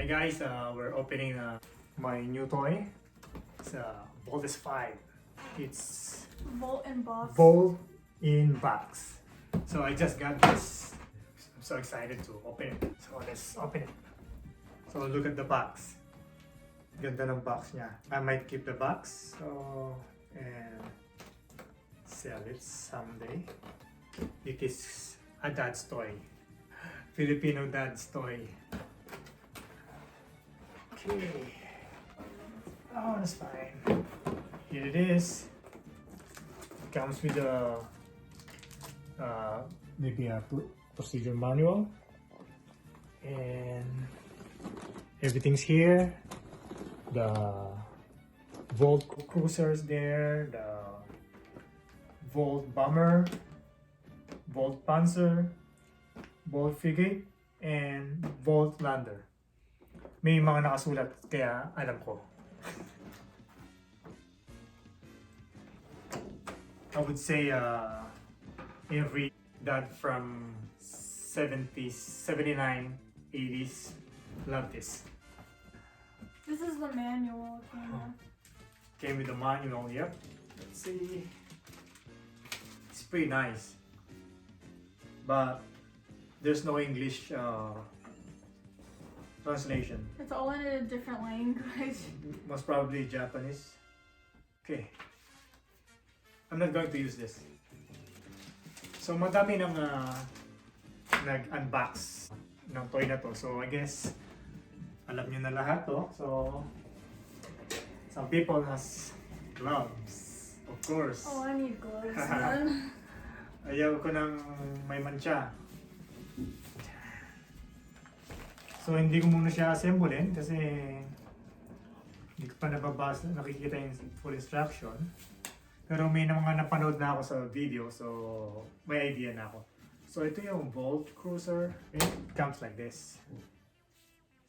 guys, we're opening my new toy. It's Voltes 5. It's Volt in box. Volt in box. So I just got this. I'm so excited to open it. So let's open it. So look at the box. Ganda ng box niya. I might keep the box. So and sell it someday. It is a dad's toy. Filipino dad's toy. Okay. Oh, that's fine. Here it is. It comes with a maybe a procedure manual, and everything's here. The Volt cruisers there, the Volt bomber, Volt panzer, Volt frigate, and Volt lander. May mga nakasulat kaya alam ko. I would say every dad from 70s, 79, 80s love this. This is the manual. Came with the manual, yep. Let's see. It's pretty nice. But there's no English translation. It's all in a different language. Most probably Japanese. Okay. I'm not going to use this. So madami nang nag-unbox ng toy na to. So I guess alam niyo na lahat to. So some people has gloves, of course. Oh, I need gloves, man. Ayaw ko ng may mancha. So hindi ko muna siya assemblein kasi hindi ko pa nakikita yung full instruction. Pero may mga napanood na ako sa video, so may idea na ako. So ito yung Volt Cruiser. It comes like this.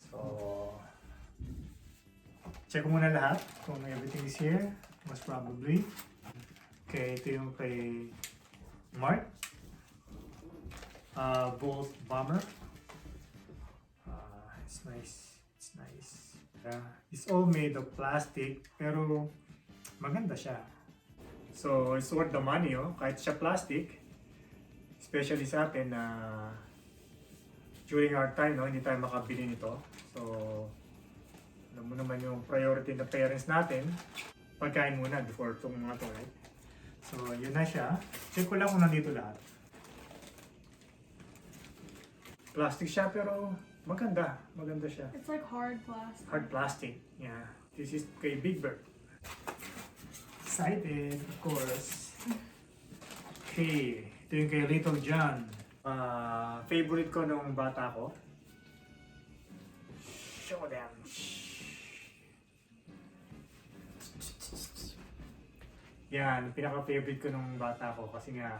So check ko muna lahat kung everything is here. Most probably. Okay, ito yung kay Mark. Volt Bomber. It's nice. It's nice. It's all made of plastic, pero maganda siya. So, it's worth the money, oh. Kahit siya plastic, especially sa atin na during our time, no, hindi tayo makabili nito. So, alam mo naman yung priority ng parents natin, pagkain muna before itong mga to, right? So, yun na siya. Check ko lang kung nandito lahat. Plastic siya pero maganda. Maganda siya. It's like hard plastic. Hard plastic. Yeah. This is kay Big Bird. Excited, of course. Okay. Ito yung kay Little John. Favorite ko nung bata ko. Show them. Yan, pinaka-favorite ko nung bata ko kasi nga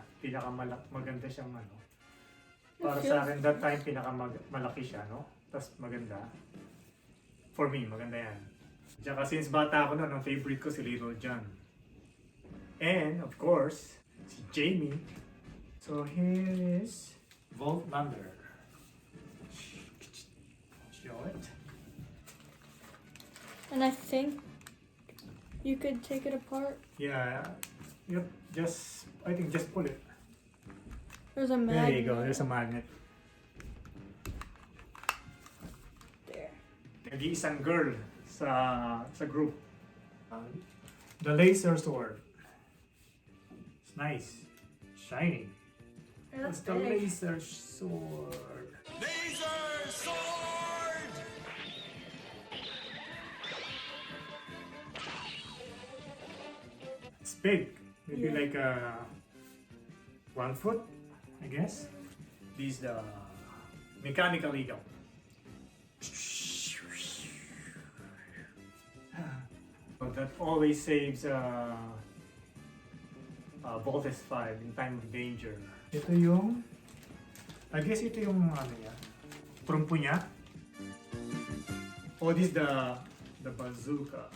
maganda siyang ano. Para sa akin that time pinaka-malaki siya, no? Tapos maganda. For me, maganda yan. Tsaka since bata ako noon, ang favorite ko si Little John. And of course, si Jamie. So here is Volt Lander. Show it. And I think you could take it apart. Yeah. Yep. I think just pull it. There's a There magnet. you go. There's a magnet. There. Nag-iisang girl sa group. The laser sword. It's nice. Shiny. That's the big. laser sword. Laser sword! It's big. Maybe Yeah. like 1 foot, I guess. This is the mechanical eagle. But that always saves Voltes 5 in time of danger. Ito yung, I guess ito yung ano niya, trumpo niya. Oh, this is the bazooka.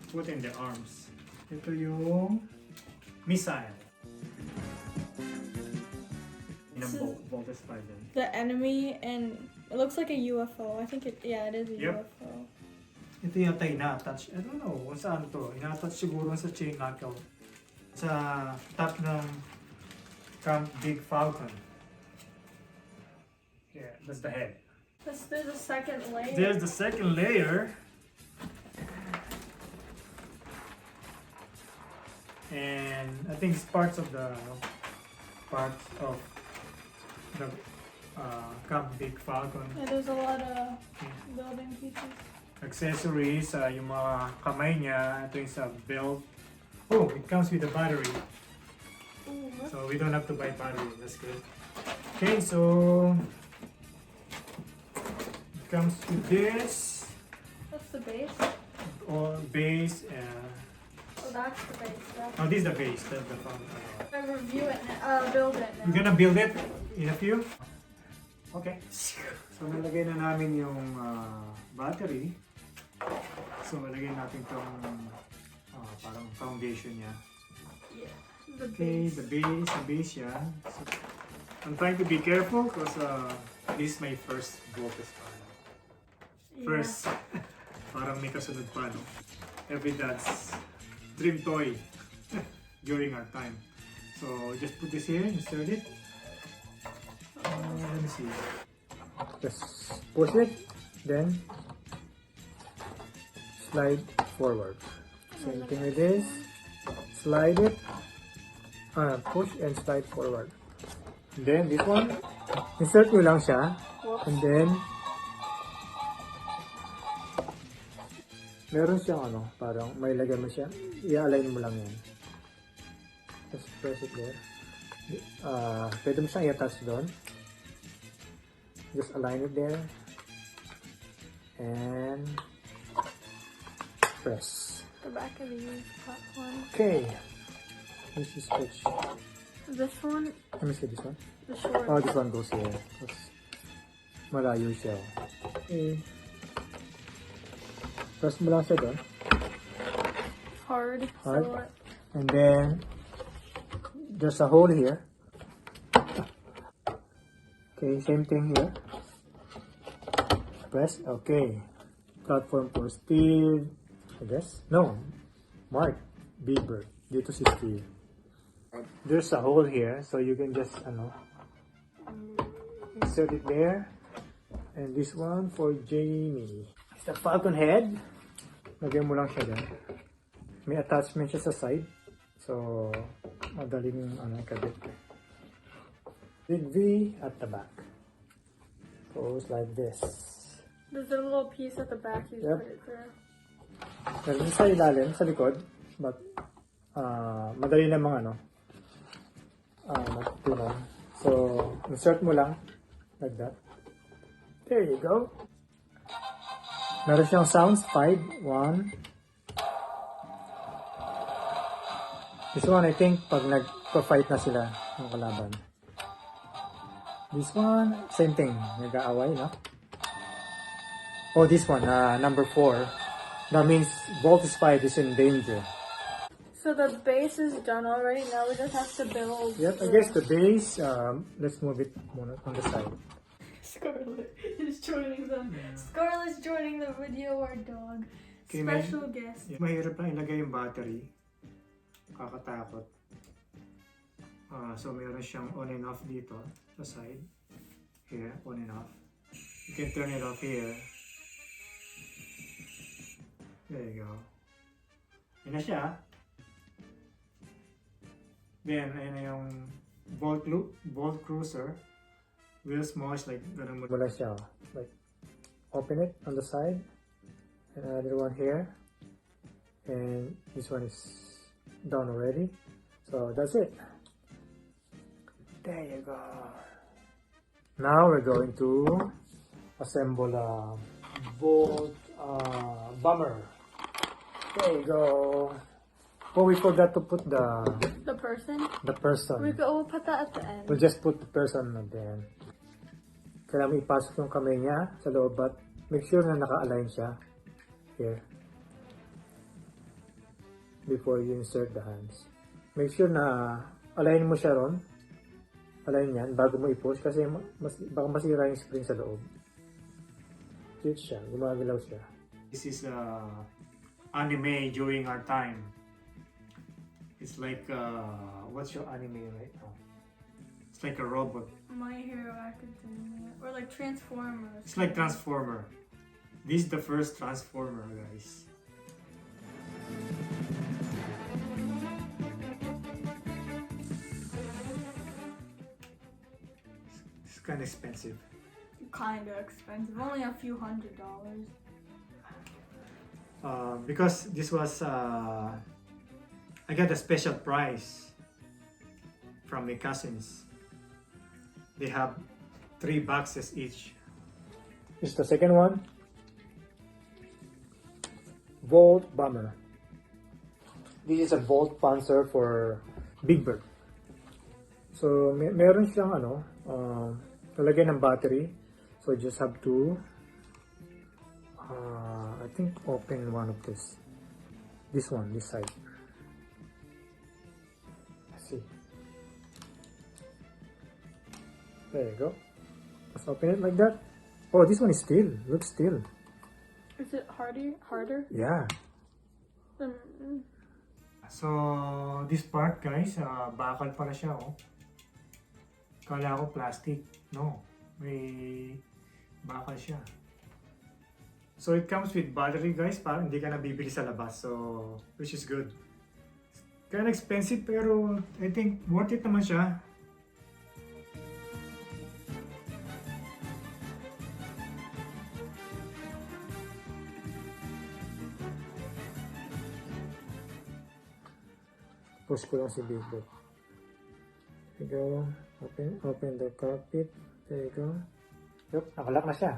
Put in the arms. Ito yung missile. Voltes 5 din. The enemy and It looks like a UFO. I think it is a Yep. UFO. Ito yata ina-attach. I don't know kung saan to. Ina-attach siguro sa chain knuckle. Sa top ng Camp Big Falcon. Yeah, that's the head. There's a second layer. There's the second layer. And I think it's parts of the Camp Big Falcon. Yeah, there's a lot of building pieces. Accessories, yung mga kamay niya, ito yung sa belt. Oh, it comes with a battery. Ooh, look. So we don't have to buy battery, that's good. Okay, so it comes with this, That's the base. or base, Oh, that's the base. oh, this is the base, that's the front. I review it now. Build it now. We're gonna build it in a few. Okay. So nalagay na namin yung battery. So nalagay natin tong parang foundation niya. Yeah. The Okay, base. the base yan. So, I'm trying to be careful because this is my first Voltes panel. Yeah. First, parang may kasunod pa, no? Every dad's dream toy during our time. So just put this here, insert it. Let me see. Just push it, then slide forward. Same thing with this. Slide it, push and slide forward. Then this one, insert nyo lang siya, and then meron siyang parang may lagay mo siya, i-align mo lang yan. Just press it there. Pwede mo siyang i-attach doon. Just align it there. And press. The back of the used platform. Okay. This is which. This one, Let me see this one. the short. Oh, this one goes here. Because malayo siya. Okay. Press mo lang siya doon. Hard. Hard. So And then, there's a hole here. Okay, same thing here. Press, okay. Platform for Steve, I guess. No, Mark Bieber. Dito si Steve. There's a hole here, so you can just, insert it there. And this one for Jamie. It's the Falcon head. Lagyan mo lang siya dyan. May attachment siya sa side. So, madaling kabit. Big V at the back. Goes like this. there's a little piece at the back you Yep. put it through. Meron sa ilalim, sa likod. But, madali namang matutunan. So, insert mo lang. Like that. There you go. Meron siyang sounds. 5, 1. This one, I think, pag nagpa-fight na sila ng kalaban. This one, same thing. Nag-aaway, no? Oh, this one, number 4. That means Voltes 5 is in danger. So the base is done already. Now we just have to build. Yep, I guess the base, let's move it muna on the side. Scarlett is joining them. Scarlett's joining the video. Our dog. Okay, Special guest. Yeah. Mahirap lang ilagay yung battery. Kakatakot. So meron siyang on and off dito sa side. Here, on and off. You can turn it off here. There you go. Yun na siya. Then, ayun na yung Volt Cruiser. Real small, like ganun mo. Wala siya. Like, open it on the side. And another one here. And this one is done already. So that's it. There you go. Now we're going to assemble a Volt bomber. There you go. Oh, we forgot to put the person. person. We'll put that at the end. We'll just put the person at the end. Kailangan mo ipasok yung kamay niya sa loob, but make sure na naka-align siya here before you insert the hands. Make sure na align mo siya ron. Align yan bago mo i-push kasi baka masira yung spring sa loob. Cute siya. Gumagalaw siya. This is anime during our time. It's like, what's your anime right now? It's like a robot. My Hero Academia. Or like Transformers. It's like Transformer. This is the first Transformer, guys. It's kind of expensive. Kinda expensive. Only a few $100s. Because this was I got a special price from my cousins. They have 3 boxes each. This is the second one. Volt Bomber. This is a Volt Panzer for Big Bird. So meron siyang talagyan ng battery. So you just have to I think open one of this. This one, this side. Let's see. There you go. Let's open it like that. Oh, this one is steel. Looks steel. Is it harder? Yeah. So, this part guys, bakal pala siya oh. Kala ko plastic. No. May bakal siya. So it comes with battery guys, para hindi ka na bibili sa labas. So, which is good. Kind of expensive pero I think worth it naman siya. Push ko lang si Big Bird. There you go. Open the cockpit. There you go. Yup, nakalock na siya.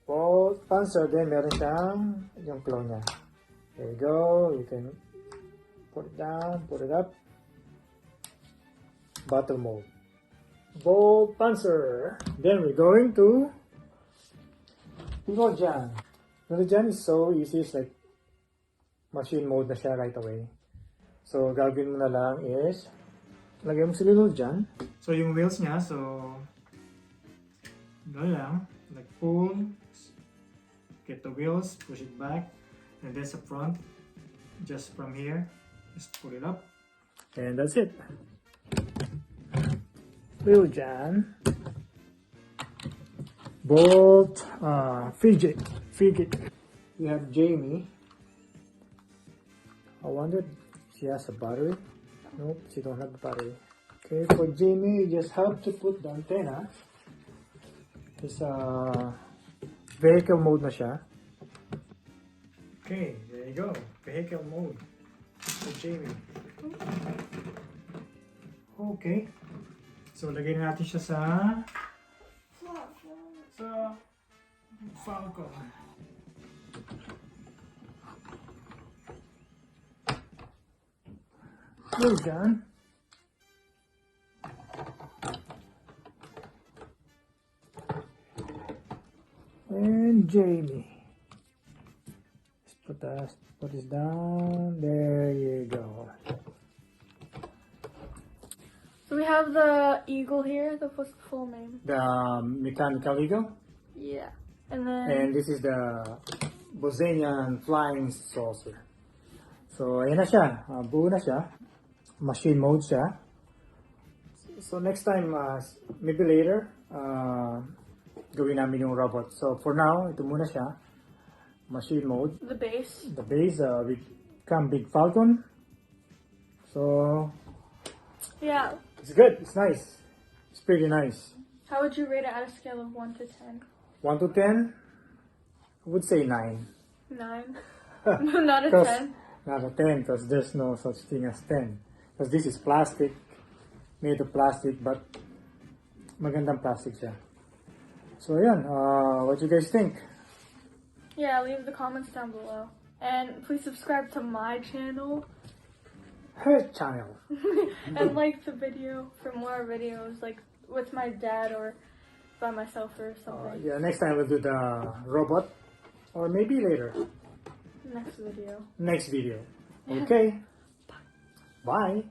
Volt Panzer, then meron siyang yung claw niya. There you go. You can put it down, put it up. Battle mode. Volt Panzer. Then we're going to Liljan. Liljan is so easy. It's like machine mode na siya right away. So, gagawin mo na lang is lagay mo si Liljan. So, yung wheels niya, so lang, like pull, get the wheels, push it back, and then sa front, just from here, just pull it up, and that's it. Liljan, Bolt, Fidget. We have Jamie. I wondered she has a battery. Nope, she don't have a battery. Okay, for Jamie, you just have to put the antenna. It's vehicle mode na siya. Okay, there you go. Vehicle mode for Jamie. Okay. So, lagay natin siya sa Falcon. Well done. And Jamie. Let's put this down. There you go. So we have the eagle here. What's the full name? The mechanical eagle. Yeah. And then. And this is the Bosnian flying saucer. So ayan na siya. Buo na siya. Machine mode siya. So next time, maybe later, gawin namin yung robot. So for now, ito muna siya. Machine mode. The base. The base, we come Big Falcon. So yeah. It's good. It's nice. It's pretty nice. How would you rate it at a scale of 1 to 10? 1 to 10? I would say 9. 9? Not a 10? Not a 10 because there's no such thing as 10. Because this is plastic. Made of plastic, but magandang plastic siya. So ayan, what do you guys think? Yeah, leave the comments down below. And please subscribe to my channel. Her channel. And like the video for more videos, like with my dad or by myself or something. Yeah, next time we'll do the robot. Or maybe later. Next video. Next video. Okay. Bye.